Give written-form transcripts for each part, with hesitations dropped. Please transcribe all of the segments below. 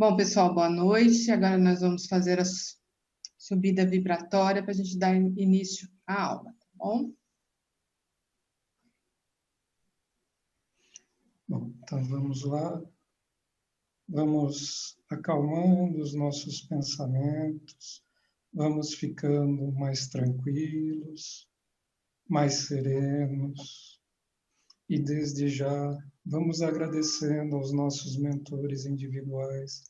Bom, pessoal, boa noite. Agora nós vamos fazer a subida vibratória para a gente dar início à aula, tá bom? Bom, então vamos lá. Vamos acalmando os nossos pensamentos, vamos ficando mais tranquilos, mais serenos. E desde já, vamos agradecendo aos nossos mentores individuais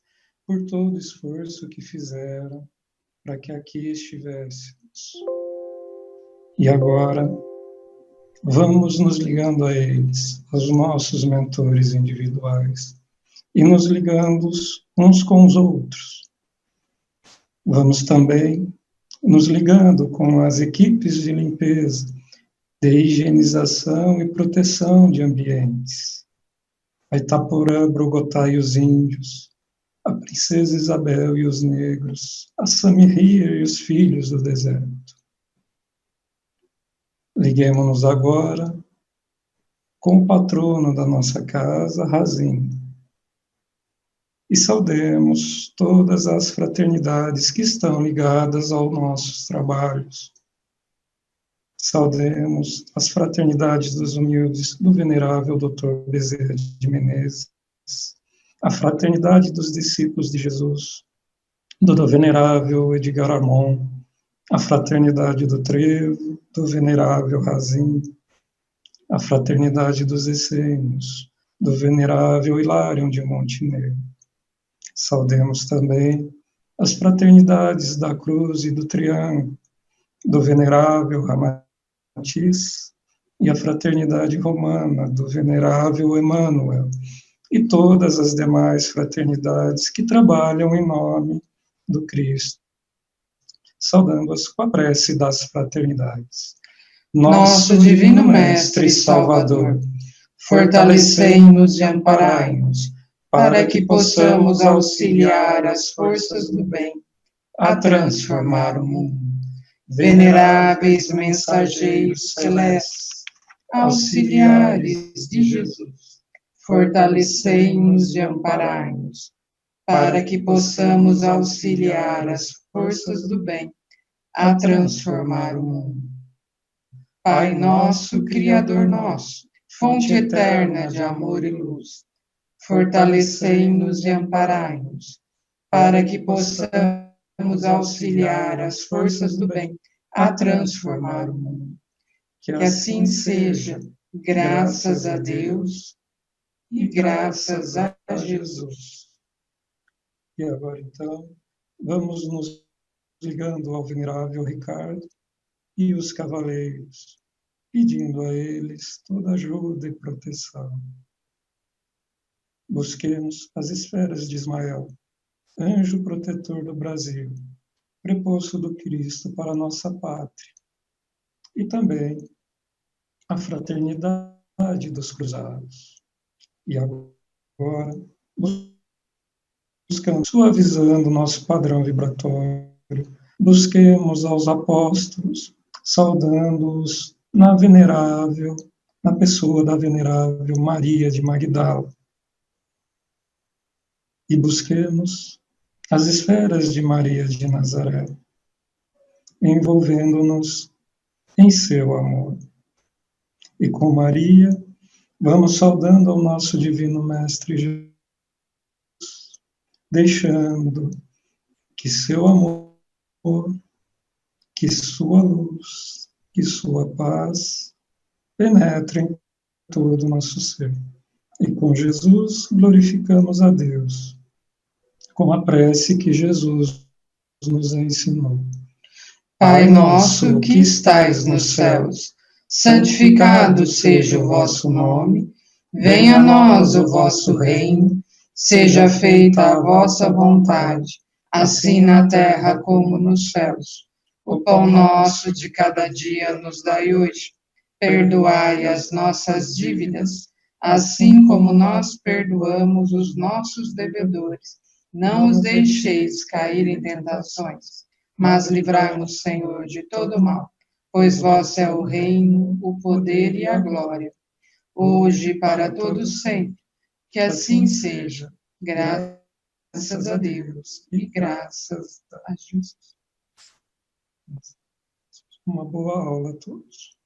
por todo o esforço que fizeram para que aqui estivéssemos. E agora, vamos nos ligando a eles, aos nossos mentores individuais, e nos ligando uns com os outros. Vamos também nos ligando com as equipes de limpeza, de higienização e proteção de ambientes. A Itapurã, Brogotá e os índios, a Princesa Isabel e os negros, a Samirria e os filhos do deserto. Liguemos-nos agora com o patrono da nossa casa, Razim, e saudemos todas as fraternidades que estão ligadas aos nossos trabalhos. Saudemos as fraternidades dos humildes do venerável Dr. Bezerra de Menezes, a fraternidade dos discípulos de Jesus, do venerável Edgar Armon, a fraternidade do Trevo, do venerável Razim, a fraternidade dos essênios, do venerável Hilário de Montenegro. Saudemos também as fraternidades da Cruz e do Triângulo, do venerável Ramatiz, e a fraternidade romana, do venerável Emmanuel, e todas as demais fraternidades que trabalham em nome do Cristo. Saudando-as com a prece das fraternidades. Nosso Divino Mestre e Salvador, fortalecei-nos e amparai-nos, para que possamos auxiliar as forças do bem a transformar o mundo. Veneráveis mensageiros celestes, auxiliares de Jesus, fortalecei-nos e amparai-nos, para que possamos auxiliar as forças do bem a transformar o mundo. Pai nosso, Criador nosso, fonte eterna de amor e luz, fortalecei-nos e amparai-nos, para que possamos auxiliar as forças do bem a transformar o mundo. Que assim seja, graças a Deus e graças a Jesus. E agora, então, vamos nos ligando ao venerável Ricardo e os cavaleiros, pedindo a eles toda ajuda e proteção. Busquemos as esferas de Ismael, anjo protetor do Brasil, preposto do Cristo para a nossa pátria, e também a fraternidade dos cruzados. E agora, buscamos, suavizando nosso padrão vibratório, busquemos aos apóstolos, saudando-os na pessoa da venerável Maria de Magdala. E busquemos as esferas de Maria de Nazaré, envolvendo-nos em seu amor. E com Maria, vamos saudando ao nosso Divino Mestre Jesus, deixando que seu amor, que sua luz, que sua paz penetrem todo o nosso ser. E com Jesus glorificamos a Deus, com a prece que Jesus nos ensinou. Pai nosso que estais nos céus, santificado seja o vosso nome, venha a nós o vosso reino, seja feita a vossa vontade, assim na terra como nos céus. O pão nosso de cada dia nos dai hoje, perdoai as nossas dívidas, assim como nós perdoamos os nossos devedores. Não os deixeis cair em tentações, mas livrai-nos, Senhor, de todo mal, pois vosso é o reino, o poder e a glória, hoje e para todos sempre. Que assim seja, graças Graças a Deus e graças a Jesus. Uma boa aula a todos.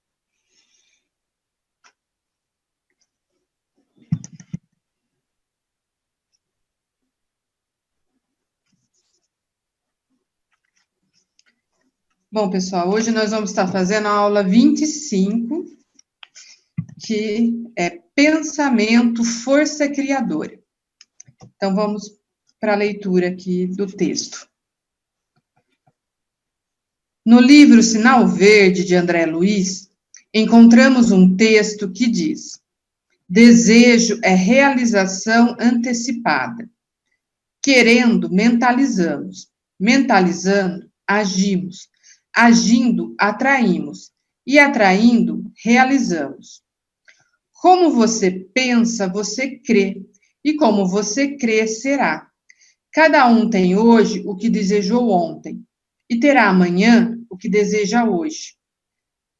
Bom, pessoal, hoje nós vamos estar fazendo a aula 25, que é Pensamento, Força Criadora. Então, vamos para a leitura aqui do texto. No livro Sinal Verde, de André Luiz, encontramos um texto que diz: desejo é realização antecipada. Querendo, mentalizamos. Mentalizando, agimos. Agindo, atraímos. E atraindo, realizamos. Como você pensa, você crê. E como você crê, será. Cada um tem hoje o que desejou ontem. E terá amanhã o que deseja hoje.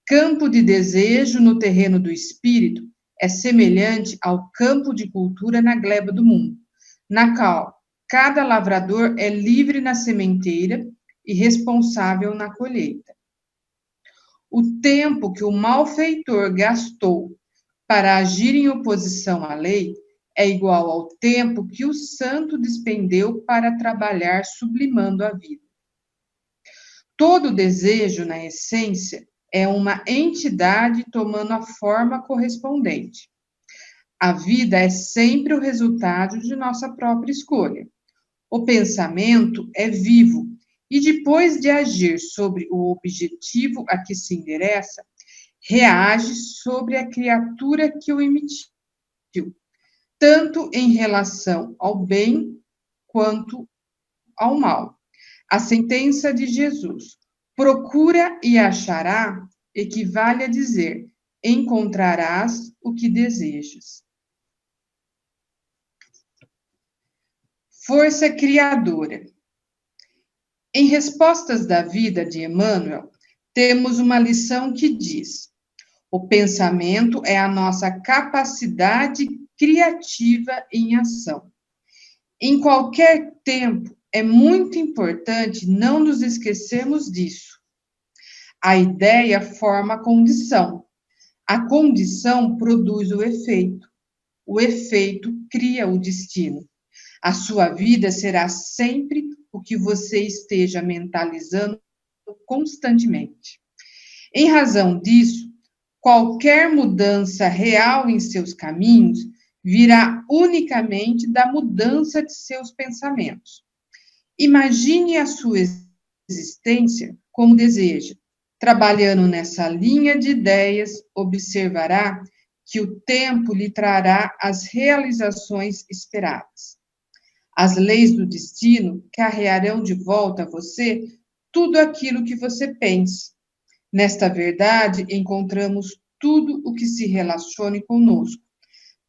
Campo de desejo no terreno do espírito é semelhante ao campo de cultura na gleba do mundo, na qual cada lavrador é livre na sementeira e responsável na colheita. O tempo que o malfeitor gastou para agir em oposição à lei é igual ao tempo que o santo despendeu para trabalhar sublimando a vida. Todo desejo, na essência, é uma entidade tomando a forma correspondente. A vida é sempre o resultado de nossa própria escolha. O pensamento é vivo e, depois de agir sobre o objetivo a que se endereça, reage sobre a criatura que o emitiu, tanto em relação ao bem quanto ao mal. A sentença de Jesus, procura e achará, equivale a dizer, encontrarás o que desejas. Força criadora. Em Respostas da Vida, de Emmanuel, temos uma lição que diz: o pensamento é a nossa capacidade criativa em ação. Em qualquer tempo, é muito importante não nos esquecermos disso. A ideia forma a condição. A condição produz o efeito cria o destino. A sua vida será sempre o que você esteja mentalizando constantemente. Em razão disso, qualquer mudança real em seus caminhos virá unicamente da mudança de seus pensamentos. Imagine a sua existência como deseja. Trabalhando nessa linha de ideias, observará que o tempo lhe trará as realizações esperadas. As leis do destino carrearão de volta a você tudo aquilo que você pensa. Nesta verdade, encontramos tudo o que se relacione conosco,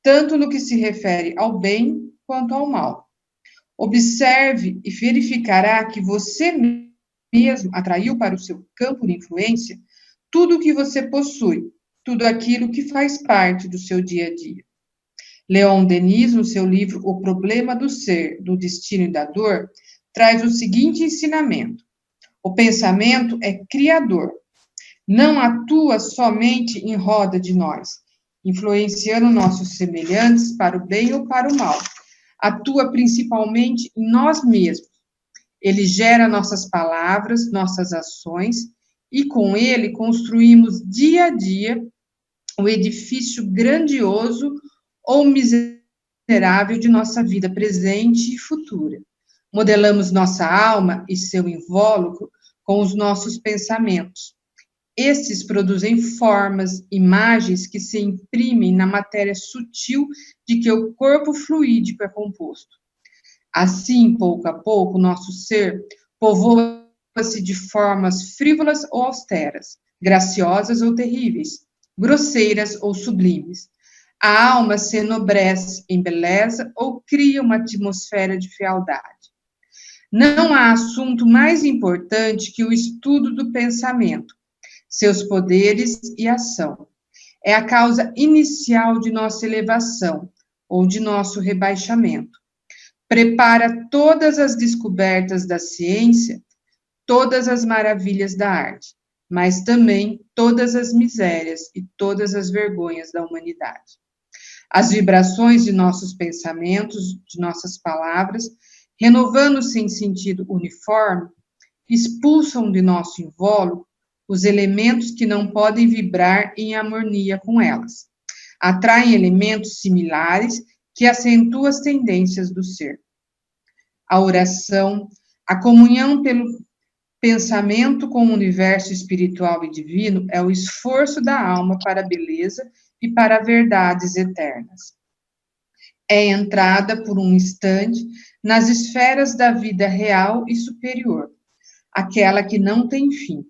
tanto no que se refere ao bem quanto ao mal. Observe e verificará que você mesmo atraiu para o seu campo de influência tudo o que você possui, tudo aquilo que faz parte do seu dia a dia. Leon Denis, no seu livro O Problema do Ser, do Destino e da Dor, traz o seguinte ensinamento: o pensamento é criador, não atua somente em roda de nós, influenciando nossos semelhantes para o bem ou para o mal. Atua principalmente em nós mesmos. Ele gera nossas palavras, nossas ações, e com ele construímos dia a dia o edifício grandioso ou miserável de nossa vida presente e futura. Modelamos nossa alma e seu invólucro com os nossos pensamentos. Estes produzem formas, imagens que se imprimem na matéria sutil de que o corpo fluídico é composto. Assim, pouco a pouco, nosso ser povoa-se de formas frívolas ou austeras, graciosas ou terríveis, grosseiras ou sublimes. A alma se enobrece em beleza ou cria uma atmosfera de fealdade. Não há assunto mais importante que o estudo do pensamento, seus poderes e ação. É a causa inicial de nossa elevação ou de nosso rebaixamento. prepara todas as descobertas da ciência, todas as maravilhas da arte, mas também todas as misérias e todas as vergonhas da humanidade. As vibrações de nossos pensamentos, de nossas palavras, renovando-se em sentido uniforme, expulsam de nosso invólucro os elementos que não podem vibrar em harmonia com elas. Atraem elementos similares que acentuam as tendências do ser. A oração, a comunhão pelo pensamento com o universo espiritual e divino é o esforço da alma para a beleza e para verdades eternas. É entrada por um instante nas esferas da vida real e superior, aquela que não tem fim.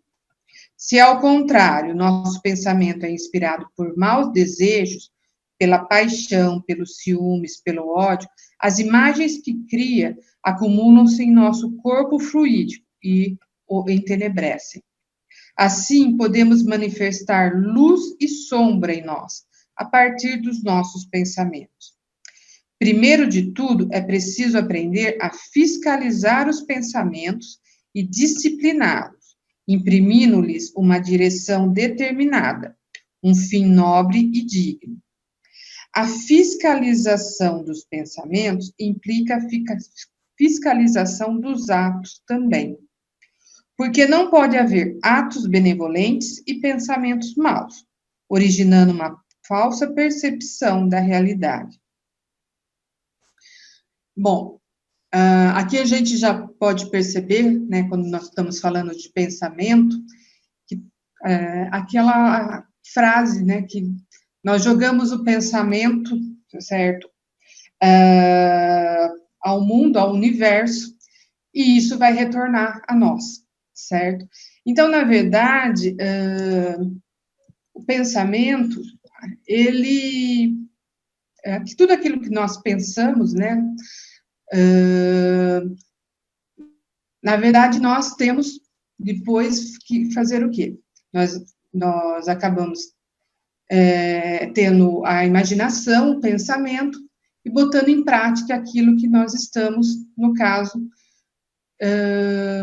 Se, ao contrário, nosso pensamento é inspirado por maus desejos, pela paixão, pelos ciúmes, pelo ódio, as imagens que cria acumulam-se em nosso corpo fluídico e o entenebrecem. Assim, podemos manifestar luz e sombra em nós, a partir dos nossos pensamentos. Primeiro de tudo, é preciso aprender a fiscalizar os pensamentos e discipliná-los, imprimindo-lhes uma direção determinada, um fim nobre e digno. A fiscalização dos pensamentos implica a fiscalização dos atos também, porque não pode haver atos benevolentes e pensamentos maus, originando uma falsa percepção da realidade. Bom, aqui a gente já pode perceber, né, quando nós estamos falando de pensamento, que aquela frase, né, que nós jogamos o pensamento, certo, ao mundo, ao universo, e isso vai retornar a nós, certo? Então, na verdade, o pensamento, tudo aquilo que nós pensamos, né, na verdade, nós temos depois que fazer o quê? Nós acabamos tendo a imaginação, o pensamento, e botando em prática aquilo que nós estamos, no caso,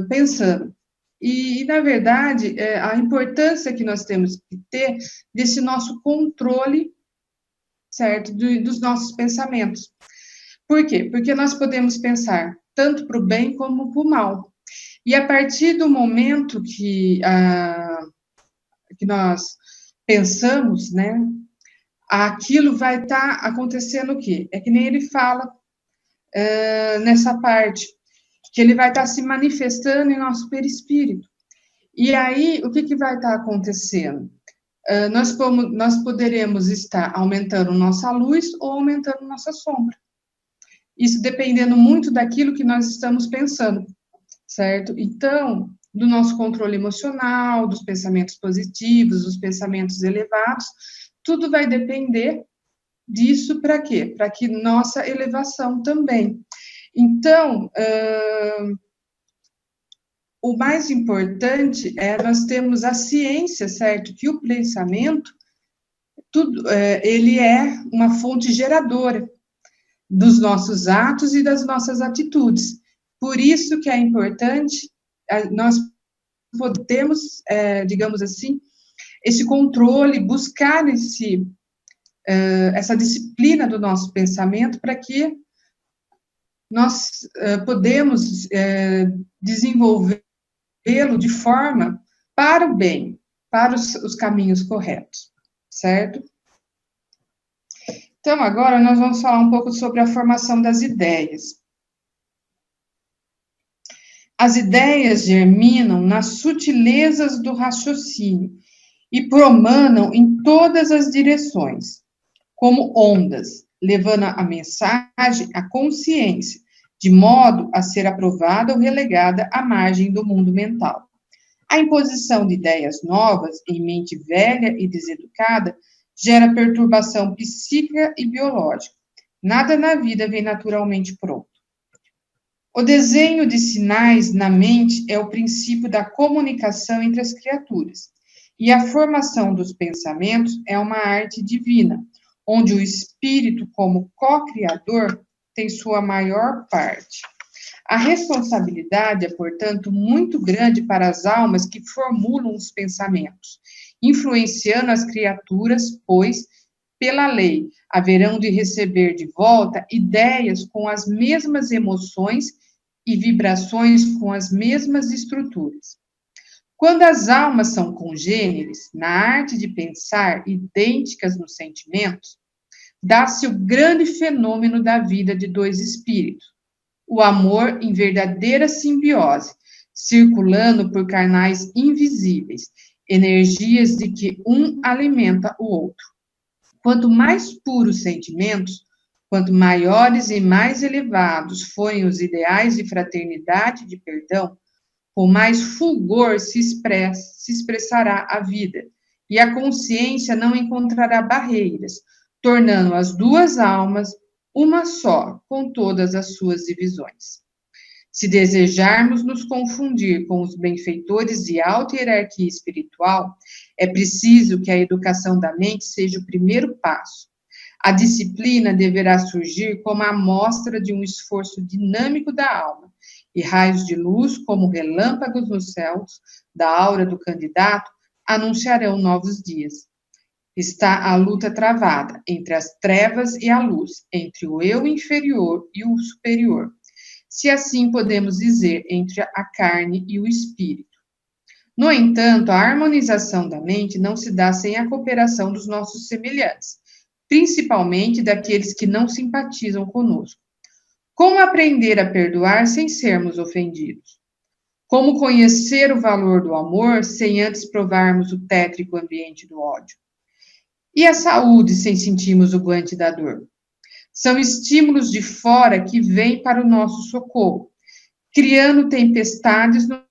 pensando. E, na verdade, a importância que nós temos que ter desse nosso controle, certo, dos nossos pensamentos. Por quê? Porque nós podemos pensar tanto para o bem como para o mal. E a partir do momento que nós pensamos, né, aquilo vai estar acontecendo o quê? É que nem ele fala nessa parte, que ele vai estar se manifestando em nosso perispírito. E aí, o que vai estar acontecendo? Nós poderemos estar aumentando nossa luz ou aumentando nossa sombra. Isso dependendo muito daquilo que nós estamos pensando, certo? Então, do nosso controle emocional, dos pensamentos positivos, dos pensamentos elevados, tudo vai depender disso para quê? Para que nossa elevação também. Então, o mais importante é nós termos a ciência, certo? Que o pensamento, ele é uma fonte geradora dos nossos atos e das nossas atitudes. Por isso que é importante nós podemos, digamos assim, esse controle, buscar essa disciplina do nosso pensamento para que nós podemos desenvolvê-lo de forma para o bem, para os caminhos corretos, certo? Então, agora nós vamos falar um pouco sobre a formação das ideias. As ideias germinam nas sutilezas do raciocínio e promanam em todas as direções, como ondas, levando a mensagem à consciência, de modo a ser aprovada ou relegada à margem do mundo mental. A imposição de ideias novas em mente velha e deseducada gera perturbação psíquica e biológica. Nada na vida vem naturalmente pronto. O desenho de sinais na mente é o princípio da comunicação entre as criaturas, e a formação dos pensamentos é uma arte divina, onde o espírito, como co-criador, tem sua maior parte. A responsabilidade é, portanto, muito grande para as almas que formulam os pensamentos, influenciando as criaturas, pois, pela lei, haverão de receber de volta ideias com as mesmas emoções e vibrações com as mesmas estruturas. Quando as almas são congêneres, na arte de pensar, idênticas nos sentimentos, dá-se o grande fenômeno da vida de dois espíritos, o amor em verdadeira simbiose, circulando por canais invisíveis, energias de que um alimenta o outro. Quanto mais puros sentimentos, quanto maiores e mais elevados forem os ideais de fraternidade e de perdão, com mais fulgor se expressará a vida, e a consciência não encontrará barreiras, tornando as duas almas uma só, com todas as suas divisões. Se desejarmos nos confundir com os benfeitores de alta hierarquia espiritual, é preciso que a educação da mente seja o primeiro passo. A disciplina deverá surgir como a amostra de um esforço dinâmico da alma, e raios de luz, como relâmpagos nos céus, da aura do candidato, anunciarão novos dias. Está a luta travada entre as trevas e a luz, entre o eu inferior e o superior, se assim podemos dizer, entre a carne e o espírito. No entanto, a harmonização da mente não se dá sem a cooperação dos nossos semelhantes, principalmente daqueles que não simpatizam conosco. Como aprender a perdoar sem sermos ofendidos? Como conhecer o valor do amor sem antes provarmos o tétrico ambiente do ódio? E a saúde sem sentirmos o guante da dor? São estímulos de fora que vêm para o nosso socorro, criando tempestades no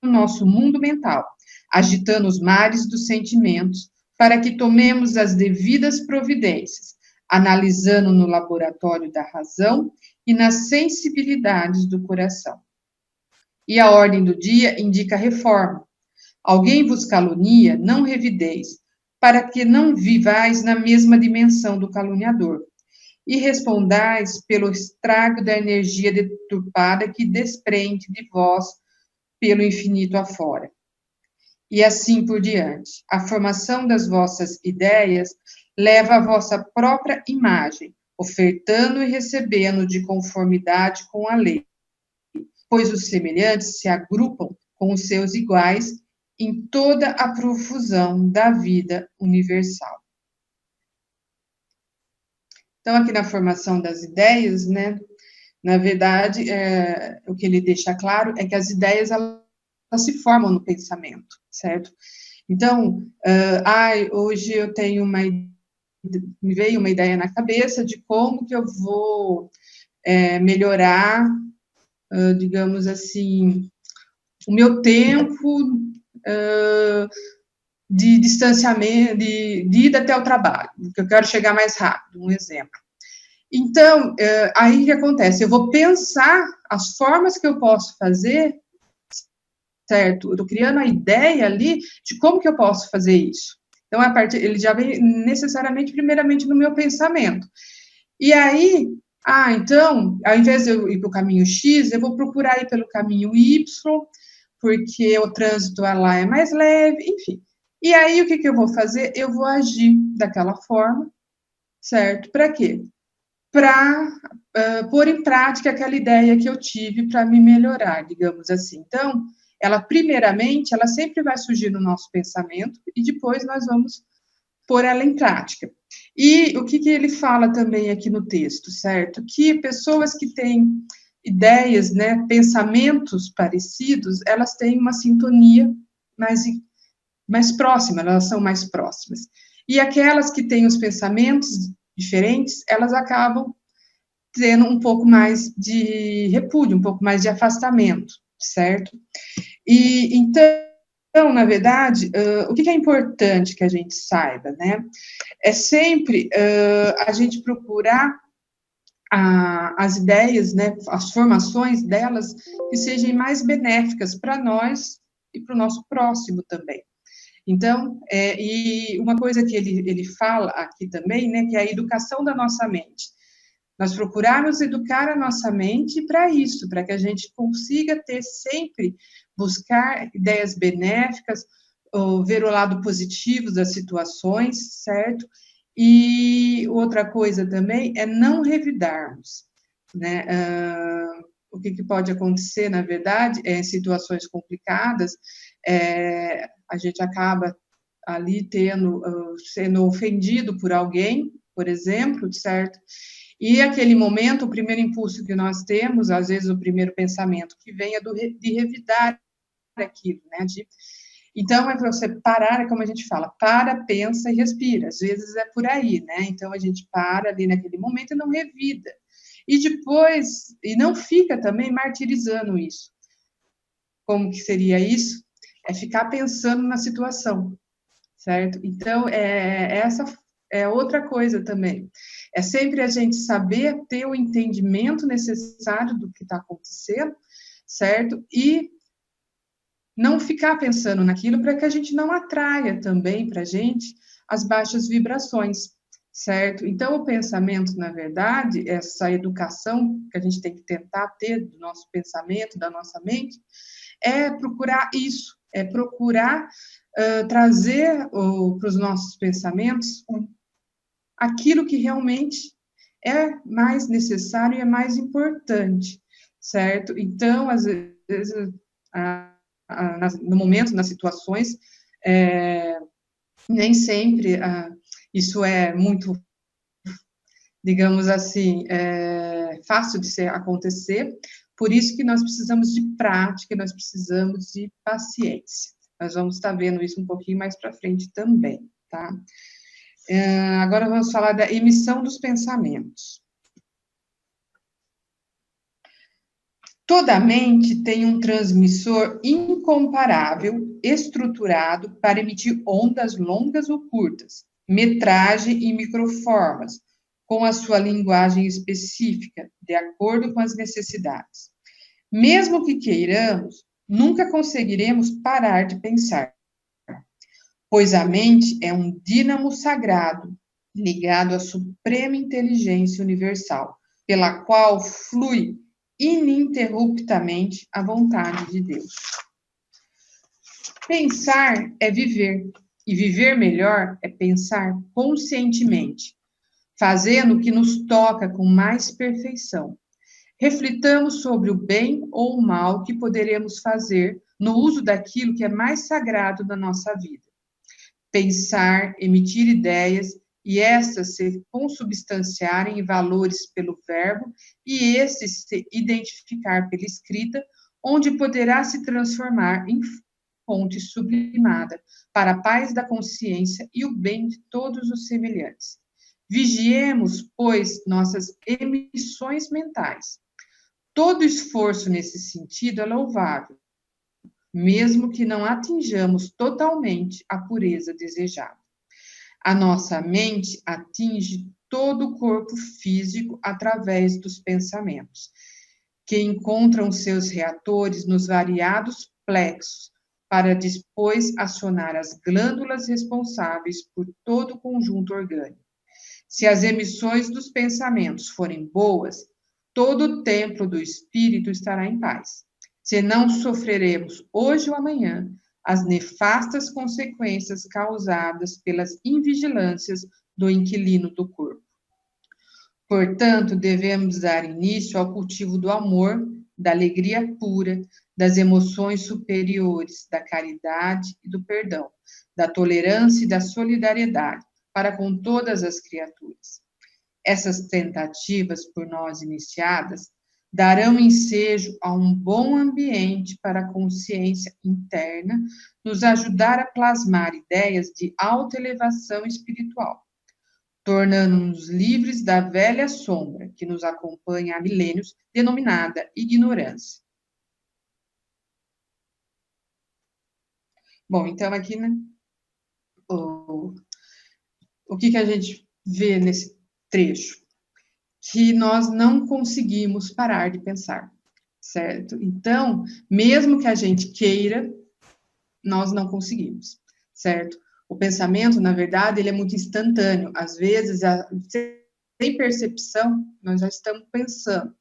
nosso mundo mental, agitando os mares dos sentimentos, para que tomemos as devidas providências, analisando no laboratório da razão e nas sensibilidades do coração. E a ordem do dia indica reforma. Alguém vos calunia, não revideis, para que não vivais na mesma dimensão do caluniador, e respondais pelo estrago da energia deturpada que desprende de vós pelo infinito afora. E assim por diante. A formação das vossas ideias leva a vossa própria imagem, ofertando e recebendo de conformidade com a lei, pois os semelhantes se agrupam com os seus iguais em toda a profusão da vida universal. Então, aqui na formação das ideias, né, na verdade, o que ele deixa claro é que as ideias, elas se formam no pensamento, certo? Então, hoje eu tenho me veio uma ideia na cabeça de como que eu vou melhorar, digamos assim, o meu tempo de distanciamento, de ida até o trabalho, que eu quero chegar mais rápido, um exemplo. Então, aí o que acontece? Eu vou pensar as formas que eu posso fazer, certo? Eu estou criando a ideia ali de como que eu posso fazer isso. Então, ele já vem necessariamente, primeiramente, no meu pensamento. E aí, então, ao invés de eu ir pelo caminho X, eu vou procurar ir pelo caminho Y, porque o trânsito lá é mais leve, enfim. E aí, o que eu vou fazer? Eu vou agir daquela forma, certo? Para quê? Para pôr em prática aquela ideia que eu tive para me melhorar, digamos assim. Então, primeiramente, ela sempre vai surgir no nosso pensamento e depois nós vamos pôr ela em prática. E o que ele fala também aqui no texto, certo? Que pessoas que têm ideias, né, pensamentos parecidos, elas têm uma sintonia mais próxima, elas são mais próximas. E aquelas que têm os pensamentos diferentes, elas acabam tendo um pouco mais de repúdio, um pouco mais de afastamento, certo? E então, na verdade, o que é importante que a gente saiba, né? É sempre a gente procurar as ideias, né, as formações delas que sejam mais benéficas para nós e para o nosso próximo também. Então, e uma coisa que ele fala aqui também, né, que é a educação da nossa mente. Nós procurarmos educar a nossa mente para isso, para que a gente consiga ter sempre, buscar ideias benéficas, ou ver o lado positivo das situações, certo? E outra coisa também é não revidarmos, né? O que pode acontecer, na verdade, em situações complicadas, a gente acaba ali sendo ofendido por alguém, por exemplo, certo? E aquele momento, o primeiro impulso que nós temos, às vezes o primeiro pensamento que vem é de revidar aquilo, né? Então, é para você parar, é como a gente fala, para, pensa e respira. Às vezes é por aí, né? Então, a gente para ali naquele momento e não revida. E depois, e não fica também martirizando isso. Como que seria isso? É ficar pensando na situação, certo? Então, essa é outra coisa também. É sempre a gente saber ter o entendimento necessário do que está acontecendo, certo? E não ficar pensando naquilo para que a gente não atraia também para a gente as baixas vibrações, certo? Então, o pensamento, na verdade, essa educação que a gente tem que tentar ter do nosso pensamento, da nossa mente, é procurar isso, é procurar trazer para os nossos pensamentos aquilo que realmente é mais necessário e é mais importante, certo? Então, às vezes, no momento, nas situações, nem sempre isso é muito, digamos assim, fácil de acontecer, por isso que nós precisamos de prática, nós precisamos de paciência. Nós vamos estar vendo isso um pouquinho mais para frente também, tá? Agora vamos falar da emissão dos pensamentos. Toda mente tem um transmissor incomparável, estruturado para emitir ondas longas ou curtas, metragem e microformas, com a sua linguagem específica, de acordo com as necessidades. Mesmo que queiramos, nunca conseguiremos parar de pensar, pois a mente é um dínamo sagrado, ligado à suprema inteligência universal, pela qual flui ininterruptamente a vontade de Deus. Pensar é viver, e viver melhor é pensar conscientemente, fazendo o que nos toca com mais perfeição. Reflitamos sobre o bem ou o mal que poderemos fazer no uso daquilo que é mais sagrado da nossa vida. Pensar, emitir ideias e estas se consubstanciarem em valores pelo verbo e estes se identificar pela escrita, onde poderá se transformar em fonte sublimada para a paz da consciência e o bem de todos os semelhantes. Vigiemos, pois, nossas emissões mentais. Todo esforço nesse sentido é louvável, mesmo que não atinjamos totalmente a pureza desejada. A nossa mente atinge todo o corpo físico através dos pensamentos, que encontram seus reatores nos variados plexos, para depois acionar as glândulas responsáveis por todo o conjunto orgânico. Se as emissões dos pensamentos forem boas, todo o templo do espírito estará em paz. Senão sofreremos hoje ou amanhã as nefastas consequências causadas pelas invigilâncias do inquilino do corpo. Portanto, devemos dar início ao cultivo do amor, da alegria pura, das emoções superiores, da caridade e do perdão, da tolerância e da solidariedade para com todas as criaturas. Essas tentativas por nós iniciadas darão ensejo a um bom ambiente para a consciência interna, nos ajudar a plasmar ideias de autoelevação espiritual, tornando-nos livres da velha sombra que nos acompanha há milênios, denominada ignorância. Bom, então aqui, né, o que a gente vê nesse trecho? Que nós não conseguimos parar de pensar, certo? Então, mesmo que a gente queira, nós não conseguimos, certo? O pensamento, na verdade, ele é muito instantâneo. Às vezes, sem percepção, nós já estamos pensando.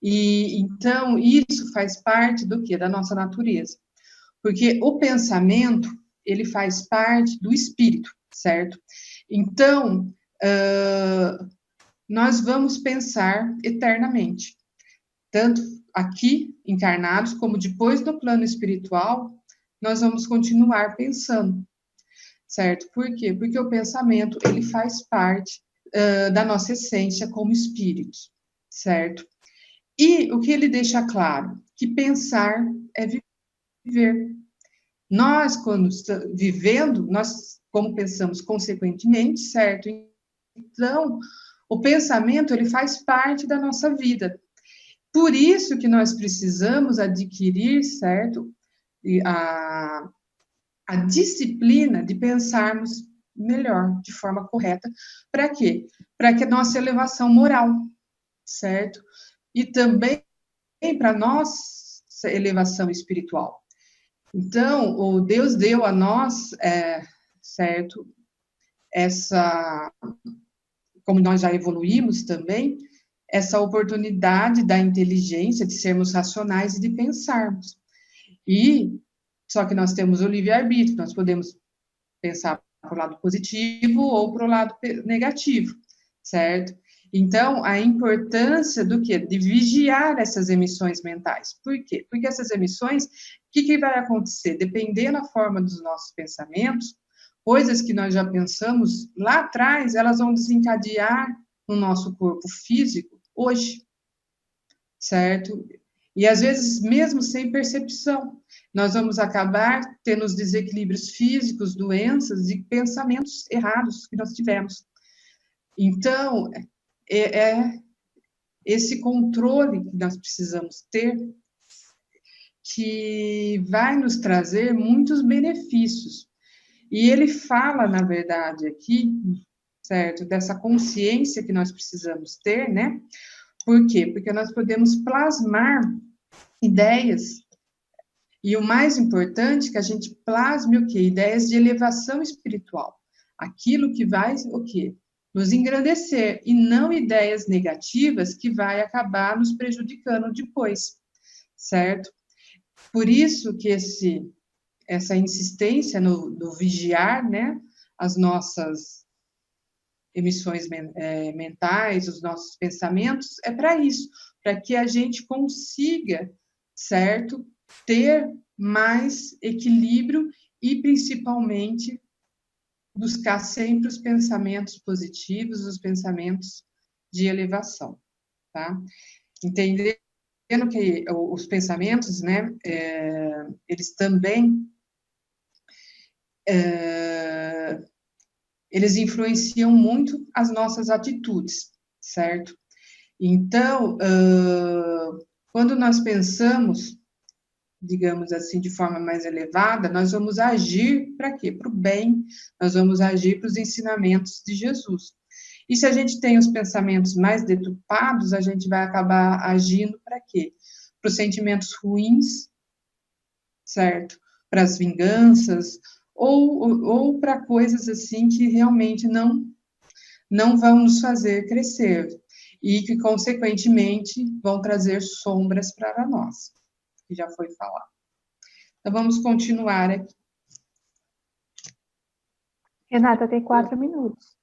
E então isso faz parte do quê? Da nossa natureza. Porque o pensamento, ele faz parte do espírito, certo? Então, nós vamos pensar eternamente, tanto aqui encarnados, como depois no plano espiritual, nós vamos continuar pensando, certo? Por quê? Porque o pensamento, ele faz parte da nossa essência como espírito, certo? E o que ele deixa claro? Que pensar é viver. Nós, quando estamos vivendo, nós, como pensamos consequentemente, certo? Então, o pensamento, ele faz parte da nossa vida. Por isso que nós precisamos adquirir, certo? A disciplina de pensarmos melhor, de forma correta. Para quê? Para que a nossa elevação moral, certo? E também para a nossa elevação espiritual. Então, o Deus deu a nós, certo, essa, como nós já evoluímos também, essa oportunidade da inteligência, de sermos racionais e de pensarmos. E, só que nós temos o livre-arbítrio, nós podemos pensar para o lado positivo ou para o lado negativo, certo? Então, a importância do quê? De vigiar essas emissões mentais. Por quê? Porque essas emissões, o que vai acontecer? Dependendo da forma dos nossos pensamentos, coisas que nós já pensamos lá atrás, elas vão desencadear no nosso corpo físico hoje, certo? E às vezes, mesmo sem percepção, nós vamos acabar tendo os desequilíbrios físicos, doenças e pensamentos errados que nós tivemos. Então, é esse controle que nós precisamos ter, que vai nos trazer muitos benefícios. E ele fala, na verdade, aqui, certo, dessa consciência que nós precisamos ter, né? Por quê? Porque nós podemos plasmar ideias, e o mais importante é que a gente plasme o quê? Ideias de elevação espiritual. Aquilo que vai, o quê? Nos engrandecer, e não ideias negativas que vai acabar nos prejudicando depois, certo? Por isso que essa insistência no vigiar, né, as nossas emissões mentais, os nossos pensamentos, é para isso, para que a gente consiga, certo, ter mais equilíbrio e, principalmente, buscar sempre os pensamentos positivos, os pensamentos de elevação, tá? Entendendo que os pensamentos, né, eles também eles influenciam muito as nossas atitudes, certo? Então, quando nós pensamos, digamos assim, de forma mais elevada, nós vamos agir para quê? Para o bem, nós vamos agir para os ensinamentos de Jesus. E se a gente tem os pensamentos mais deturpados, a gente vai acabar agindo para quê? Para os sentimentos ruins, certo? Para as vinganças, ou para coisas assim que realmente não vão nos fazer crescer e que, consequentemente, vão trazer sombras para nós, que já foi falado. Então, vamos continuar aqui. Renata, tem 4 minutos.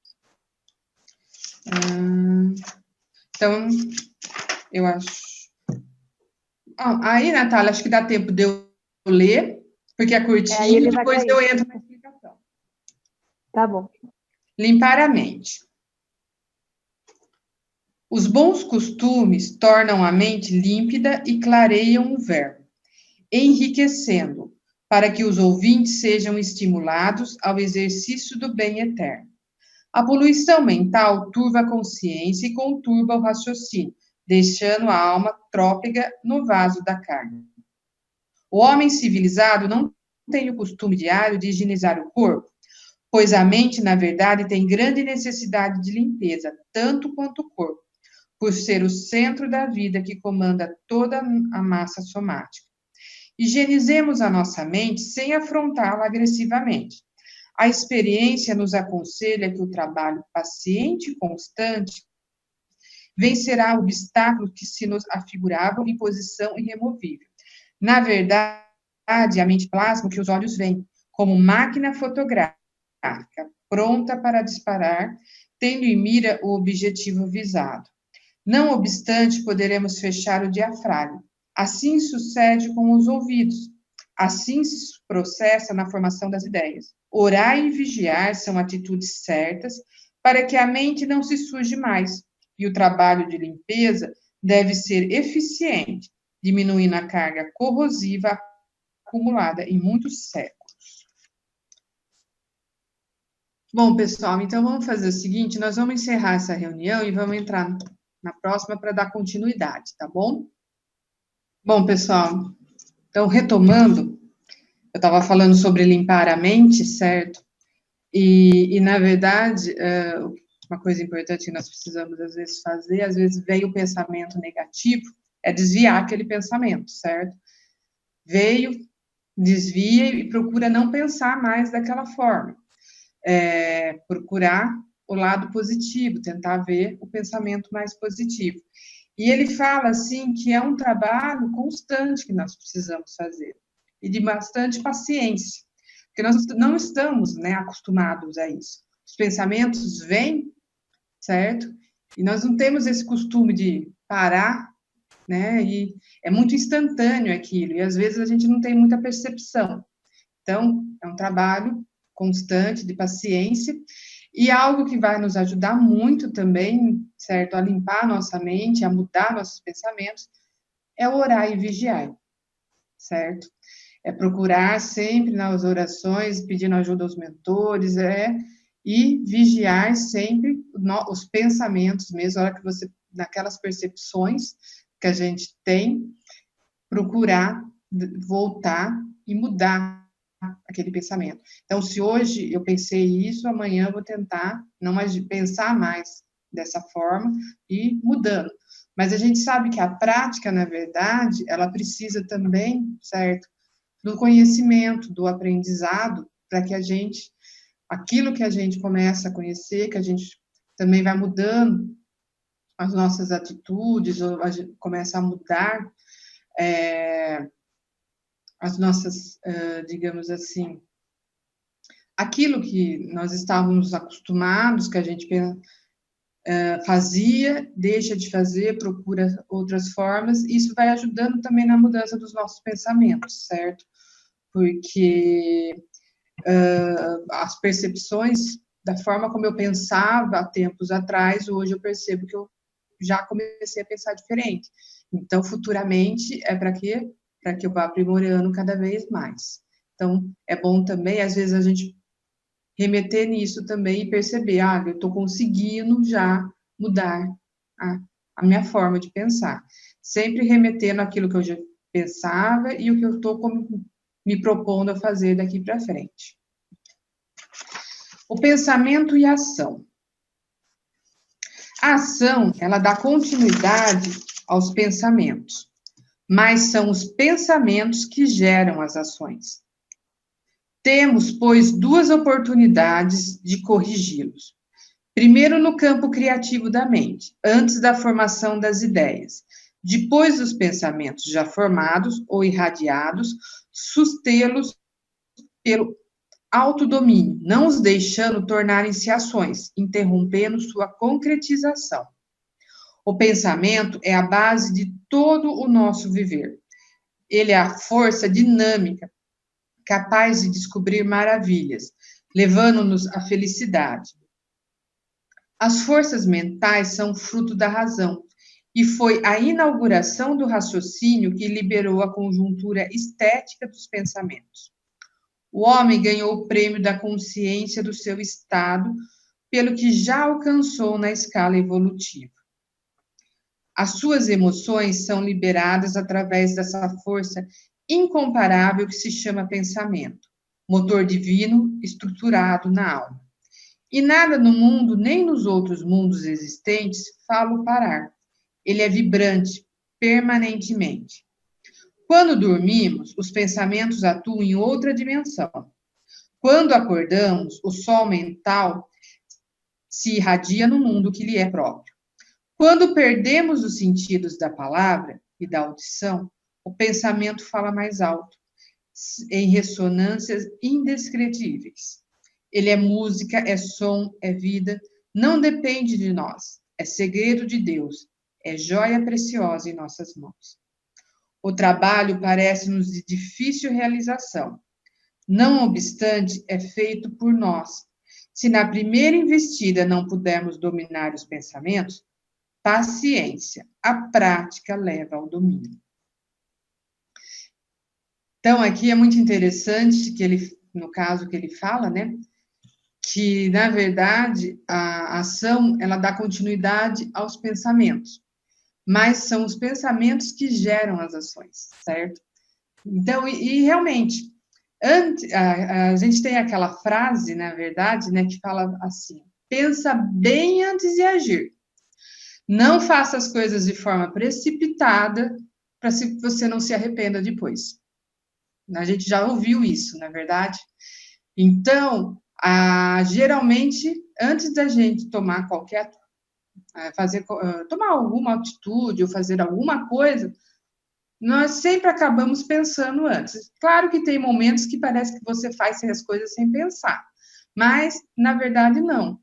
Então, eu acho... aí, Natália, acho que dá tempo de eu ler, porque é curtinho, depois eu entro na explicação. Tá bom. Limpar a mente. Os bons costumes tornam a mente límpida e clareiam o verbo, enriquecendo, para que os ouvintes sejam estimulados ao exercício do bem eterno. A poluição mental turva a consciência e conturba o raciocínio, deixando a alma trópiga no vaso da carne. O homem civilizado não tem o costume diário de higienizar o corpo, pois a mente, na verdade, tem grande necessidade de limpeza, tanto quanto o corpo, por ser o centro da vida que comanda toda a massa somática. Higienizemos a nossa mente sem afrontá-la agressivamente. A experiência nos aconselha que o trabalho paciente e constante vencerá obstáculos que se nos afiguravam em posição irremovível. Na verdade, a mente plasma o que os olhos veem, como máquina fotográfica, pronta para disparar, tendo em mira o objetivo visado. Não obstante, poderemos fechar o diafragma. Assim sucede com os ouvidos. Assim se processa na formação das ideias. Orar e vigiar são atitudes certas para que a mente não se suje mais. E o trabalho de limpeza deve ser eficiente, diminuindo a carga corrosiva acumulada em muitos séculos. Bom, pessoal, então vamos fazer o seguinte, nós vamos encerrar essa reunião e vamos entrar na próxima para dar continuidade, tá bom? Bom, pessoal, então retomando, eu estava falando sobre limpar a mente, certo? E na verdade, uma coisa importante que nós precisamos, às vezes, fazer, às vezes veio o pensamento negativo, é desviar aquele pensamento, certo? Veio, desvia e procura não pensar mais daquela forma. Procurar o lado positivo, tentar ver o pensamento mais positivo. E ele fala, assim, que é um trabalho constante que nós precisamos fazer, e de bastante paciência, porque nós não estamos, né, acostumados a isso. Os pensamentos vêm, certo? E nós não temos esse costume de parar, né, e é muito instantâneo aquilo, e às vezes a gente não tem muita percepção. Então, é um trabalho constante de paciência, e algo que vai nos ajudar muito também, certo, a limpar a nossa mente, a mudar nossos pensamentos, é orar e vigiar, certo? É procurar sempre nas orações, pedindo ajuda aos mentores, e vigiar sempre os pensamentos mesmo, a hora que você, naquelas percepções que a gente tem, procurar voltar e mudar aquele pensamento. Então, se hoje eu pensei isso, amanhã eu vou tentar não mais pensar mais dessa forma e mudando. Mas a gente sabe que a prática, na verdade, ela precisa também, certo, do conhecimento, do aprendizado, para que a gente, aquilo que a gente começa a conhecer, que a gente também vai mudando as nossas atitudes, ou a gente começa a mudar as nossas, digamos assim, aquilo que nós estávamos acostumados, que a gente fazia, deixa de fazer, procura outras formas, isso vai ajudando também na mudança dos nossos pensamentos, certo? Porque as percepções da forma como eu pensava há tempos atrás, hoje eu percebo que eu já comecei a pensar diferente. Então, futuramente, é para quê? Para que eu vá aprimorando cada vez mais. Então, é bom também, às vezes, a gente remeter nisso também e perceber, eu estou conseguindo já mudar a minha forma de pensar. Sempre remetendo aquilo que eu já pensava e o que eu estou me propondo a fazer daqui para frente. O pensamento e a ação. A ação, ela dá continuidade aos pensamentos, mas são os pensamentos que geram as ações. Temos, pois, duas oportunidades de corrigi-los. Primeiro, no campo criativo da mente, antes da formação das ideias. Depois dos pensamentos já formados ou irradiados, sustê-los pelo autodomínio, não os deixando tornarem-se ações, interrompendo sua concretização. O pensamento é a base de todo o nosso viver. Ele é a força dinâmica, capaz de descobrir maravilhas, levando-nos à felicidade. As forças mentais são fruto da razão, e foi a inauguração do raciocínio que liberou a conjuntura estética dos pensamentos. O homem ganhou o prêmio da consciência do seu estado, pelo que já alcançou na escala evolutiva. As suas emoções são liberadas através dessa força incomparável que se chama pensamento, motor divino estruturado na alma. E nada no mundo, nem nos outros mundos existentes, fala o parar. Ele é vibrante, permanentemente. Quando dormimos, os pensamentos atuam em outra dimensão. Quando acordamos, o sol mental se irradia no mundo que lhe é próprio. Quando perdemos os sentidos da palavra e da audição, o pensamento fala mais alto, em ressonâncias indescritíveis. Ele é música, é som, é vida, não depende de nós, é segredo de Deus, é joia preciosa em nossas mãos. O trabalho parece-nos de difícil realização. Não obstante, é feito por nós. Se na primeira investida não pudermos dominar os pensamentos, paciência, a prática leva ao domínio. Então, aqui é muito interessante que ele, no caso que ele fala, né, que, na verdade, a ação, ela dá continuidade aos pensamentos, mas são os pensamentos que geram as ações, certo? Então, e realmente, a gente tem aquela frase, na verdade, né, que fala assim, pensa bem antes de agir. Não faça as coisas de forma precipitada, para que você não se arrependa depois. A gente já ouviu isso, na verdade. Então, geralmente, antes da gente tomar tomar alguma atitude ou fazer alguma coisa, nós sempre acabamos pensando antes. Claro que tem momentos que parece que você faz as coisas sem pensar, mas, na verdade, não.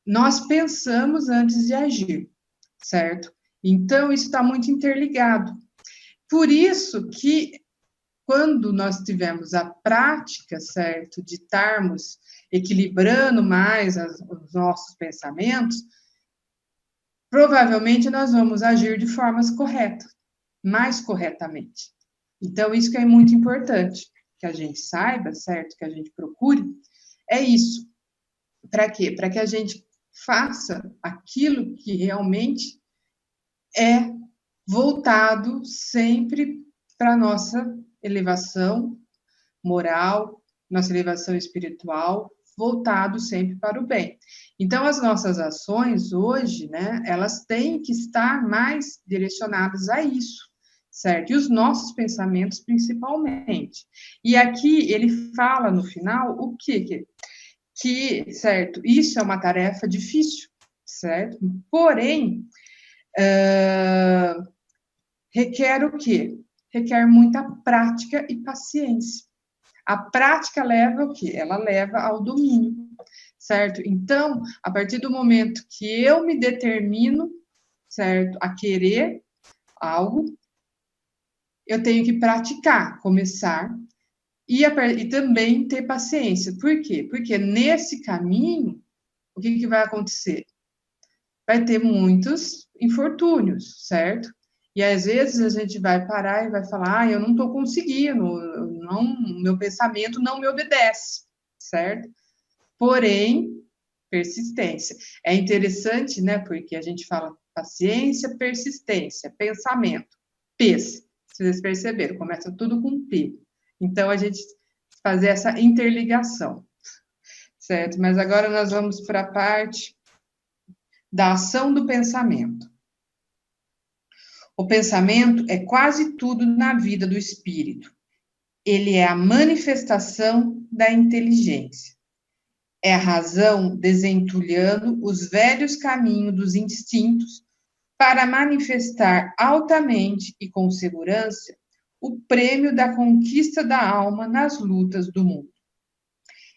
Nós pensamos antes de agir, certo? Então, isso está muito interligado. Por isso que, quando nós tivermos a prática, certo, de estarmos equilibrando mais os nossos pensamentos, provavelmente nós vamos agir de formas corretas, mais corretamente. Então, isso que é muito importante, que a gente saiba, certo, que a gente procure, é isso. Para quê? Para que a gente faça aquilo que realmente é voltado sempre para a nossa elevação moral, nossa elevação espiritual, voltado sempre para o bem. Então, as nossas ações hoje, né, elas têm que estar mais direcionadas a isso, certo? E os nossos pensamentos, principalmente. E aqui ele fala no final o quê? Que, certo, isso é uma tarefa difícil, certo? Porém, requer o quê? Requer muita prática e paciência. A prática leva o quê? Ela leva ao domínio, certo? Então, a partir do momento que eu me determino, certo, a querer algo, eu tenho que praticar, começar, e também ter paciência. Por quê? Porque nesse caminho, o que vai acontecer? Vai ter muitos infortúnios, certo? E às vezes a gente vai parar e vai falar, eu não estou conseguindo, meu pensamento não me obedece, certo? Porém, persistência. É interessante, né? Porque a gente fala paciência, persistência, pensamento, P's. Vocês perceberam, começa tudo com P. Então, a gente fazer essa interligação, certo? Mas agora nós vamos para a parte da ação do pensamento. O pensamento é quase tudo na vida do espírito. Ele é a manifestação da inteligência. É a razão desentulhando os velhos caminhos dos instintos para manifestar altamente e com segurança o prêmio da conquista da alma nas lutas do mundo.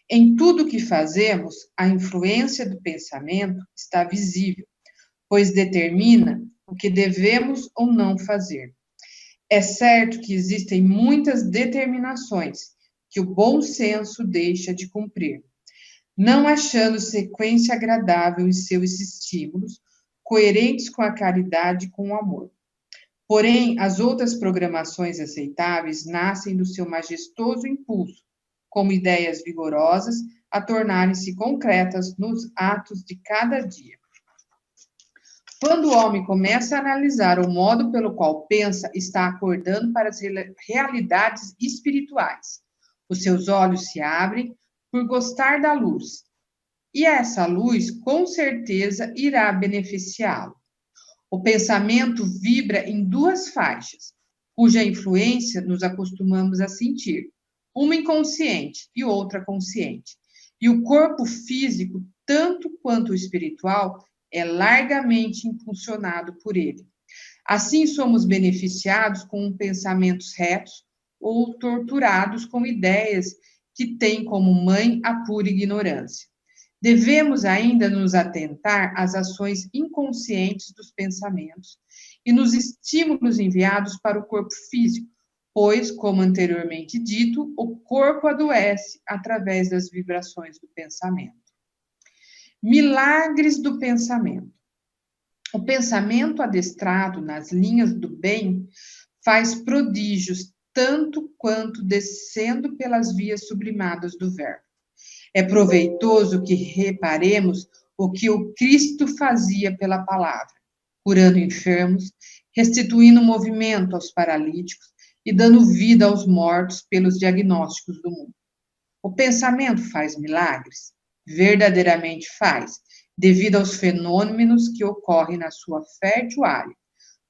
Em tudo que fazemos, a influência do pensamento está visível, pois determina o que devemos ou não fazer. É certo que existem muitas determinações que o bom senso deixa de cumprir, não achando sequência agradável em seus estímulos, coerentes com a caridade e com o amor. Porém, as outras programações aceitáveis nascem do seu majestoso impulso, como ideias vigorosas a tornarem-se concretas nos atos de cada dia. Quando o homem começa a analisar o modo pelo qual pensa, está acordando para as realidades espirituais. Os seus olhos se abrem por gostar da luz, e essa luz, com certeza, irá beneficiá-lo. O pensamento vibra em duas faixas, cuja influência nos acostumamos a sentir, uma inconsciente e outra consciente. E o corpo físico, tanto quanto o espiritual, é largamente impulsionado por ele. Assim, somos beneficiados com pensamentos retos ou torturados com ideias que têm como mãe a pura ignorância. Devemos ainda nos atentar às ações inconscientes dos pensamentos e nos estímulos enviados para o corpo físico, pois, como anteriormente dito, o corpo adoece através das vibrações do pensamento. Milagres do pensamento. O pensamento adestrado nas linhas do bem faz prodígios tanto quanto descendo pelas vias sublimadas do verbo. É proveitoso que reparemos o que o Cristo fazia pela palavra, curando enfermos, restituindo movimento aos paralíticos e dando vida aos mortos pelos diagnósticos do mundo. O pensamento faz milagres? Verdadeiramente faz, devido aos fenômenos que ocorrem na sua fértil área,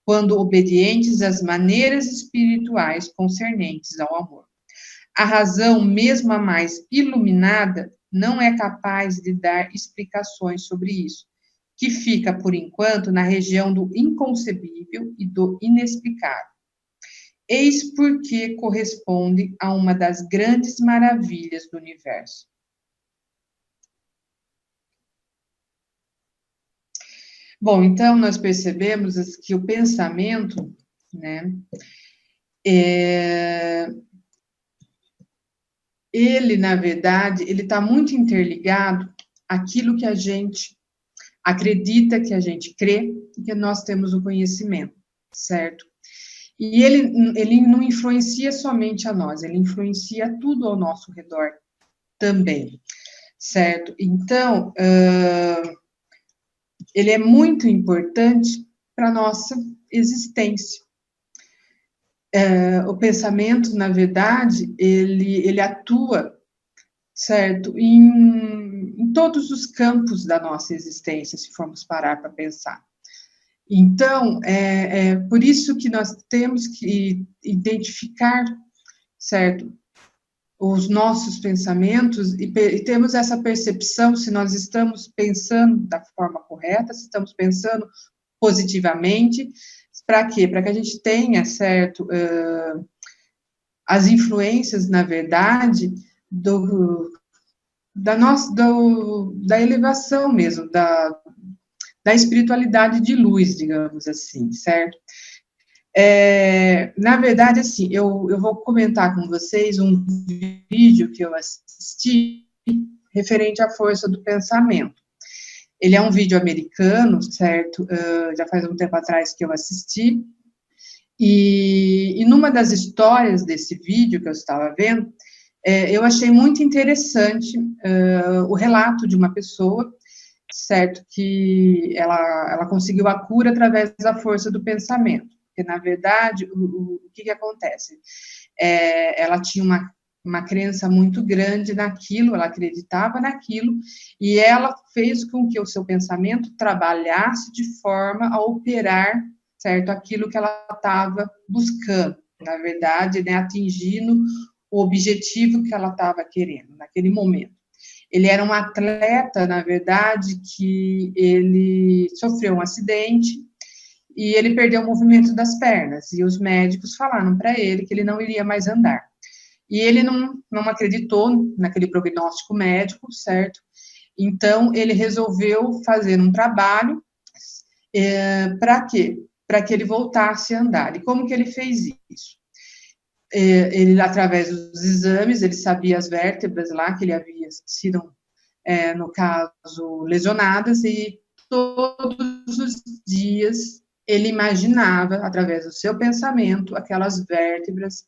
quando obedientes às maneiras espirituais concernentes ao amor. A razão, mesmo a mais iluminada, não é capaz de dar explicações sobre isso, que fica, por enquanto, na região do inconcebível e do inexplicável. Eis porque corresponde a uma das grandes maravilhas do universo. Bom, então nós percebemos que o pensamento, né, ele, na verdade, ele está muito interligado àquilo que a gente acredita, que a gente crê, que nós temos o conhecimento, certo? E ele não influencia somente a nós, ele influencia tudo ao nosso redor também, certo? Então, ele é muito importante para a nossa existência. O pensamento, na verdade, ele atua, certo, em todos os campos da nossa existência, se formos parar para pensar. Então, é por isso que nós temos que identificar, certo, os nossos pensamentos e temos essa percepção se nós estamos pensando da forma correta, se estamos pensando positivamente. Para quê? Para que a gente tenha, certo, as influências, na verdade, da elevação mesmo, da espiritualidade de luz, digamos assim, certo? Na verdade, assim, eu vou comentar com vocês um vídeo que eu assisti referente à força do pensamento. Ele é um vídeo americano, certo? Já faz um tempo atrás que eu assisti. E numa das histórias desse vídeo que eu estava vendo, eu achei muito interessante o relato de uma pessoa, certo? Que ela conseguiu a cura através da força do pensamento. Porque, na verdade, o que acontece? Ela tinha uma crença muito grande naquilo, ela acreditava naquilo, e ela fez com que o seu pensamento trabalhasse de forma a operar, certo, aquilo que ela estava buscando, na verdade, né, atingindo o objetivo que ela estava querendo naquele momento. Ele era um atleta, na verdade, que ele sofreu um acidente e ele perdeu o movimento das pernas, e os médicos falaram para ele que ele não iria mais andar. E ele não acreditou naquele prognóstico médico, certo? Então, ele resolveu fazer um trabalho para quê? Para que ele voltasse a andar. E como que ele fez isso? Ele, através dos exames, ele sabia as vértebras lá, que ele havia sido, no caso, lesionadas, e todos os dias ele imaginava, através do seu pensamento, aquelas vértebras,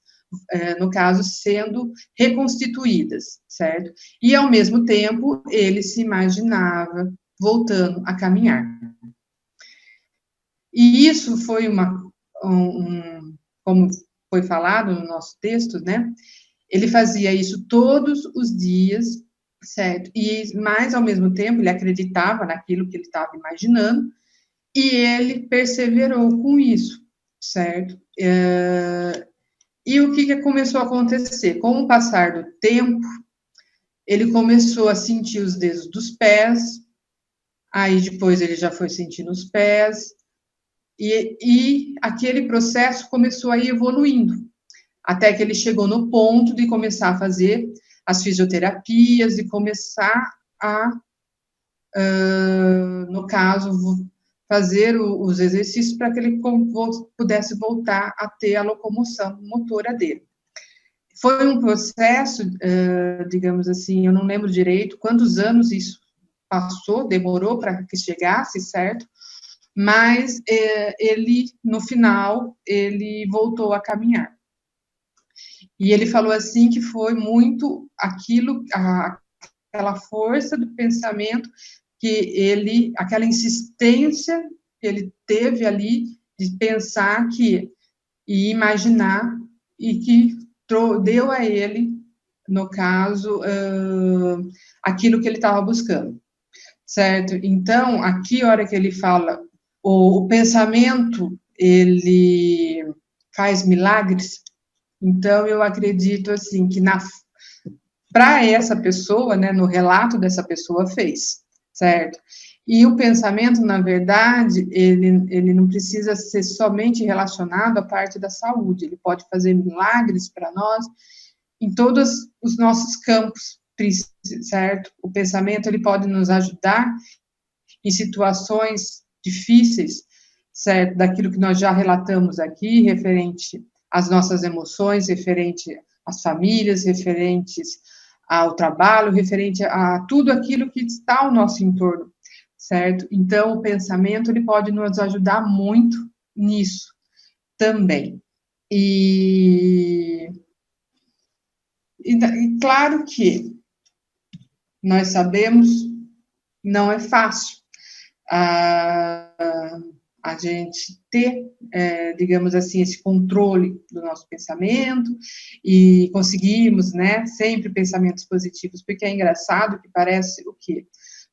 no caso, sendo reconstituídas, certo? E, ao mesmo tempo, ele se imaginava voltando a caminhar. E isso foi como foi falado no nosso texto, né? Ele fazia isso todos os dias, certo? E, mais ao mesmo tempo, ele acreditava naquilo que ele estava imaginando, e ele perseverou com isso, certo? E o que começou a acontecer? Com o passar do tempo, ele começou a sentir os dedos dos pés, aí depois ele já foi sentindo os pés, e aquele processo começou a ir evoluindo, até que ele chegou no ponto de começar a fazer as fisioterapias, e começar a, no caso, fazer os exercícios para que ele pudesse voltar a ter a locomoção motora dele. Foi um processo, digamos assim, eu não lembro direito quantos anos isso passou, demorou para que chegasse, certo? Mas ele, no final, ele voltou a caminhar. E ele falou assim que foi muito aquela força do pensamento que ele, aquela insistência que ele teve ali de pensar que e imaginar, e que deu a ele, no caso, aquilo que ele estava buscando, certo? Então, aqui, a hora que ele fala, o pensamento, ele faz milagres. Então, eu acredito, assim, que para essa pessoa, né, no relato dessa pessoa, fez, certo? E o pensamento, na verdade, ele não precisa ser somente relacionado à parte da saúde, ele pode fazer milagres para nós em todos os nossos campos, certo? O pensamento, ele pode nos ajudar em situações difíceis, certo? Daquilo que nós já relatamos aqui, referente às nossas emoções, referente às famílias, referentes ao trabalho, referente a tudo aquilo que está ao nosso entorno, certo? Então, o pensamento, ele pode nos ajudar muito nisso também. E claro que nós sabemos, não é fácil a gente ter, digamos assim, esse controle do nosso pensamento e conseguirmos, né, sempre pensamentos positivos, porque é engraçado que parece o quê?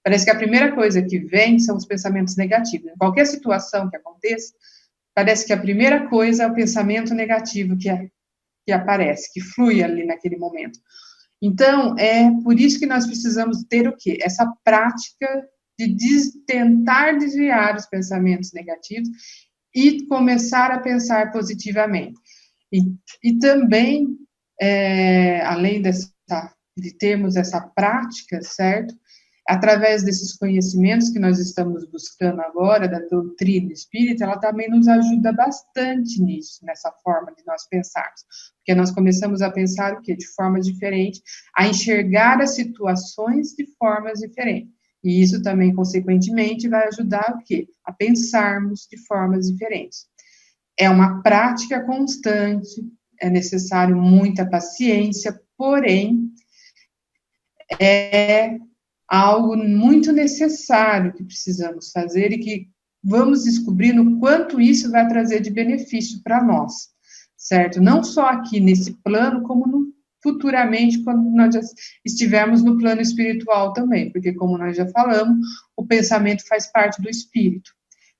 Parece que a primeira coisa que vem são os pensamentos negativos. Em qualquer situação que aconteça, parece que a primeira coisa é o pensamento negativo que aparece, que flui ali naquele momento. Então, é por isso que nós precisamos ter o quê? Essa prática de tentar desviar os pensamentos negativos e começar a pensar positivamente. E também, além de termos essa prática, certo? Através desses conhecimentos que nós estamos buscando agora, da doutrina espírita, ela também nos ajuda bastante nisso, nessa forma de nós pensarmos. Porque nós começamos a pensar o quê? De forma diferente, a enxergar as situações de formas diferentes. E isso também, consequentemente, vai ajudar o quê? A pensarmos de formas diferentes. É uma prática constante, é necessário muita paciência, porém, é algo muito necessário que precisamos fazer e que vamos descobrindo o quanto isso vai trazer de benefício para nós, certo? Não só aqui nesse plano, como futuramente, quando nós já estivermos no plano espiritual também, porque, como nós já falamos, o pensamento faz parte do espírito,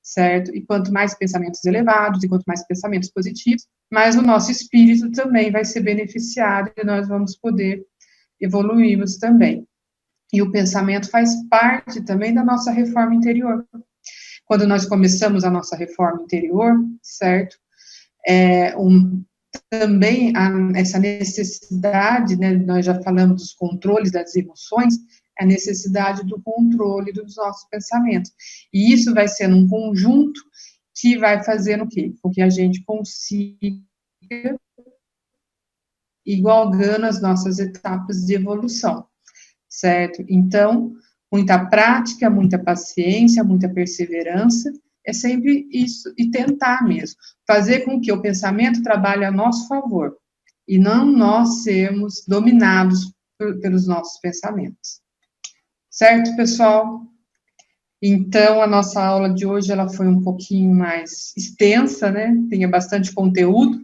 certo? E quanto mais pensamentos elevados, e quanto mais pensamentos positivos, mais o nosso espírito também vai ser beneficiado e nós vamos poder evoluirmos também. E o pensamento faz parte também da nossa reforma interior. Quando nós começamos a nossa reforma interior, certo? Também essa necessidade, né, nós já falamos dos controles das emoções, a necessidade do controle dos nossos pensamentos. E isso vai ser um conjunto que vai fazer o quê? Com que a gente consiga ir galgando as nossas etapas de evolução, certo? Então, muita prática, muita paciência, muita perseverança, é sempre isso, e tentar mesmo, fazer com que o pensamento trabalhe a nosso favor, e não nós sermos dominados pelos nossos pensamentos. Certo, pessoal? Então, a nossa aula de hoje, ela foi um pouquinho mais extensa, né? Tinha bastante conteúdo,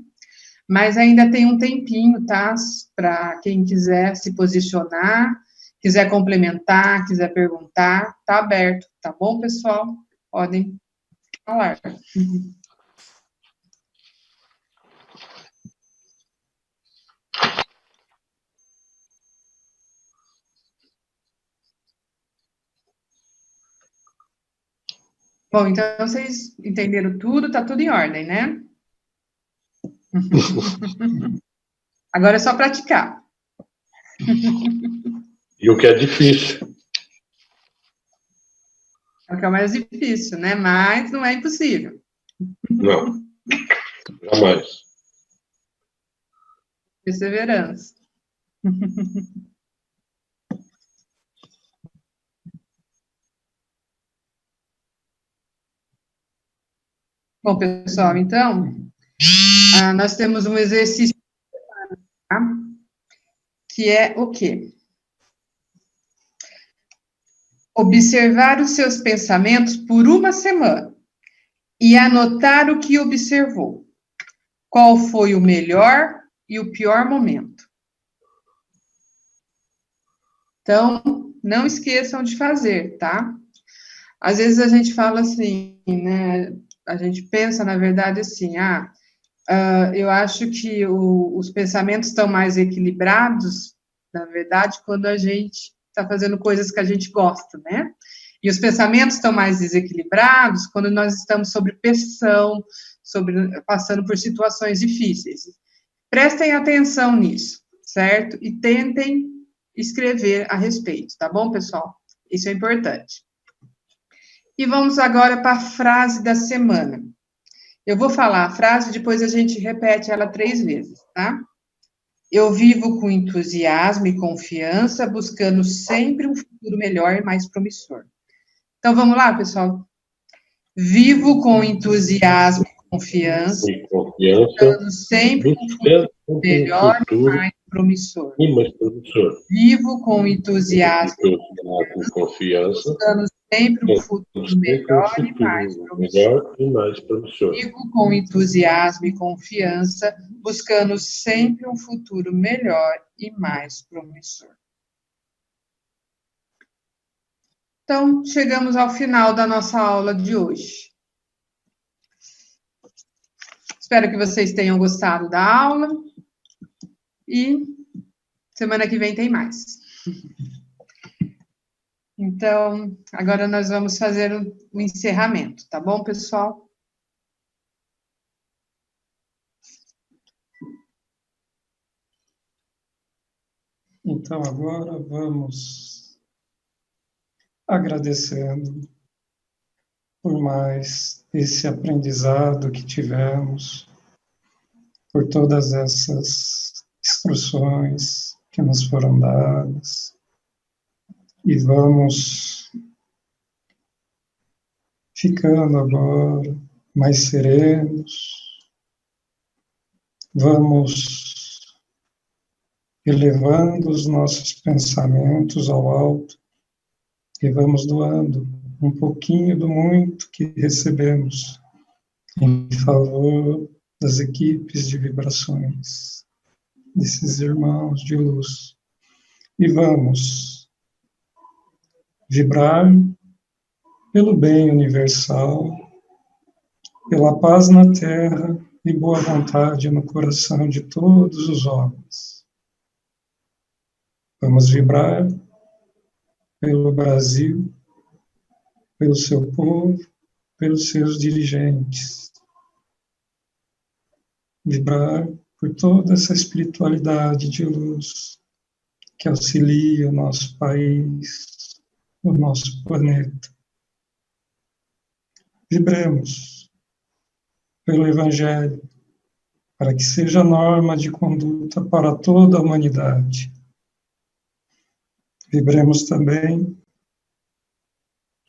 mas ainda tem um tempinho, tá? Para quem quiser se posicionar, quiser complementar, quiser perguntar, tá aberto, tá bom, pessoal? Podem falar. Bom, então vocês entenderam tudo, tá tudo em ordem, né? Agora é só praticar. E o que é difícil. É o que é o mais difícil, né? Mas não é impossível. Não, jamais. Perseverança. Bom, pessoal, então, nós temos um exercício, tá? Que é o quê? Observar os seus pensamentos por uma semana e anotar o que observou. Qual foi o melhor e o pior momento? Então, não esqueçam de fazer, tá? Às vezes a gente fala assim, né? A gente pensa, na verdade, assim, eu acho que os pensamentos estão mais equilibrados, na verdade, quando a gente está fazendo coisas que a gente gosta, né? E os pensamentos estão mais desequilibrados quando nós estamos sob pressão, passando por situações difíceis. Prestem atenção nisso, certo? E tentem escrever a respeito, tá bom, pessoal? Isso é importante. E vamos agora para a frase da semana. Eu vou falar a frase, depois a gente repete ela 3 vezes, tá? Eu vivo com entusiasmo e confiança, buscando sempre um futuro melhor e mais promissor. Então, vamos lá, pessoal? Vivo com entusiasmo e confiança, E confiança, buscando sempre um futuro melhor e mais promissor. E mais promissor. Vivo com entusiasmo e confiança, buscando sempre um futuro melhor e mais promissor. Vivo com entusiasmo e confiança, buscando sempre um futuro melhor e mais promissor. Então, chegamos ao final da nossa aula de hoje. Espero que vocês tenham gostado da aula e semana que vem tem mais. Então, agora nós vamos fazer o encerramento, tá bom, pessoal? Então, agora vamos agradecendo por mais esse aprendizado que tivemos, por todas essas instruções que nos foram dadas, e vamos ficando agora mais serenos, vamos elevando os nossos pensamentos ao alto e vamos doando um pouquinho do muito que recebemos em favor das equipes de vibrações, desses irmãos de luz. E vamos vibrar pelo bem universal, pela paz na terra e boa vontade no coração de todos os homens. Vamos vibrar pelo Brasil, pelo seu povo, pelos seus dirigentes. Vibrar por toda essa espiritualidade de luz que auxilia o nosso país, o nosso planeta. Vibremos pelo Evangelho, para que seja norma de conduta para toda a humanidade. Vibremos também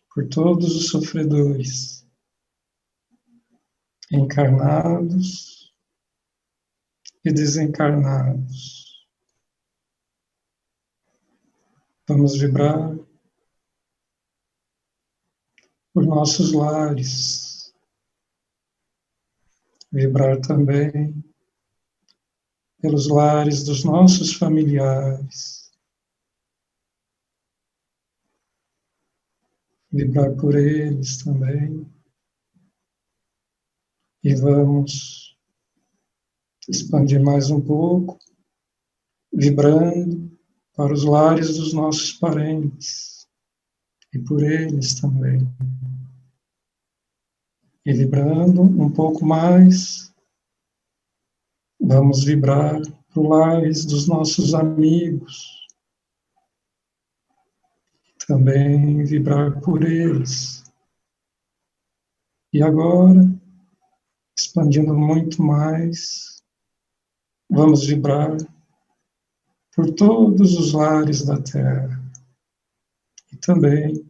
por todos os sofredores, encarnados e desencarnados. Vamos vibrar por nossos lares, vibrar também pelos lares dos nossos familiares, vibrar por eles também, e vamos expandir mais um pouco, vibrando para os lares dos nossos parentes, e por eles também. E vibrando um pouco mais, vamos vibrar para o lares dos nossos amigos, também vibrar por eles. E agora, expandindo muito mais, vamos vibrar por todos os lares da Terra e também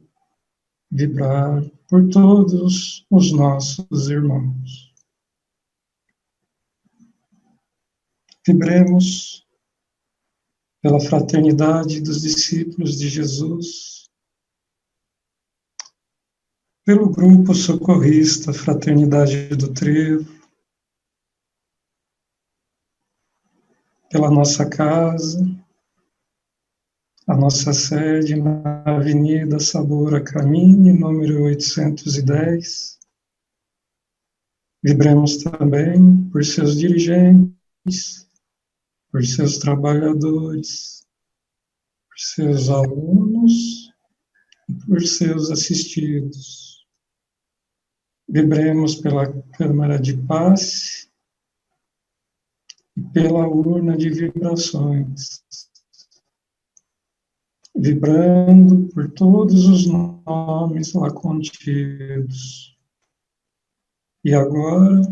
vibrar por todos os nossos irmãos. Vibremos pela fraternidade dos discípulos de Jesus, pelo grupo socorrista Fraternidade do Trevo, pela nossa casa, a nossa sede na Avenida Sabora Camini, número 810. Vibremos também por seus dirigentes, por seus trabalhadores, por seus alunos e por seus assistidos. Vibremos pela câmara de passe e pela urna de vibrações, vibrando por todos os nomes lá contidos. E agora,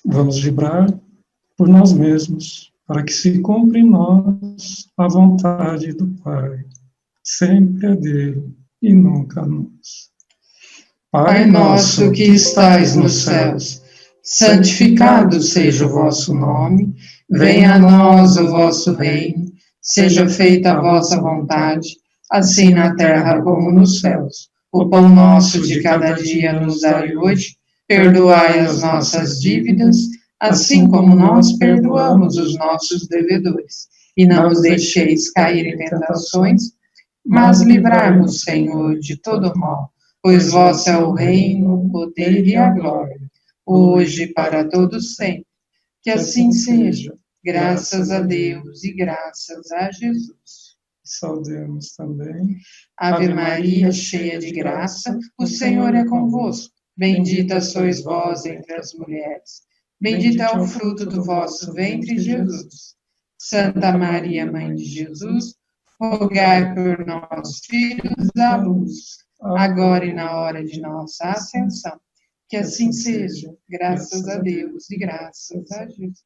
vamos vibrar por nós mesmos, para que se cumpra em nós a vontade do Pai, sempre a dele e nunca a nós. Pai nosso que estais nos céus, santificado seja o vosso nome, venha a nós o vosso reino, seja feita a vossa vontade, assim na terra como nos céus. O pão nosso de cada dia nos dai hoje, perdoai as nossas dívidas, assim como nós perdoamos os nossos devedores. E não nos deixeis cair em tentações, mas livrai-nos, Senhor, de todo mal, pois vosso é o reino, o poder e a glória, hoje e para todos sempre. Que assim seja, graças a Deus e graças a Jesus. Saudemos também. Ave Maria, cheia de graça, o Senhor é convosco. Bendita sois vós entre as mulheres. Bendito é o fruto do vosso ventre, Jesus. Santa Maria, Mãe de Jesus, rogai por nós, filhos da luz, agora e na hora de nossa ascensão. Que assim seja, graças a Deus e graças a Jesus.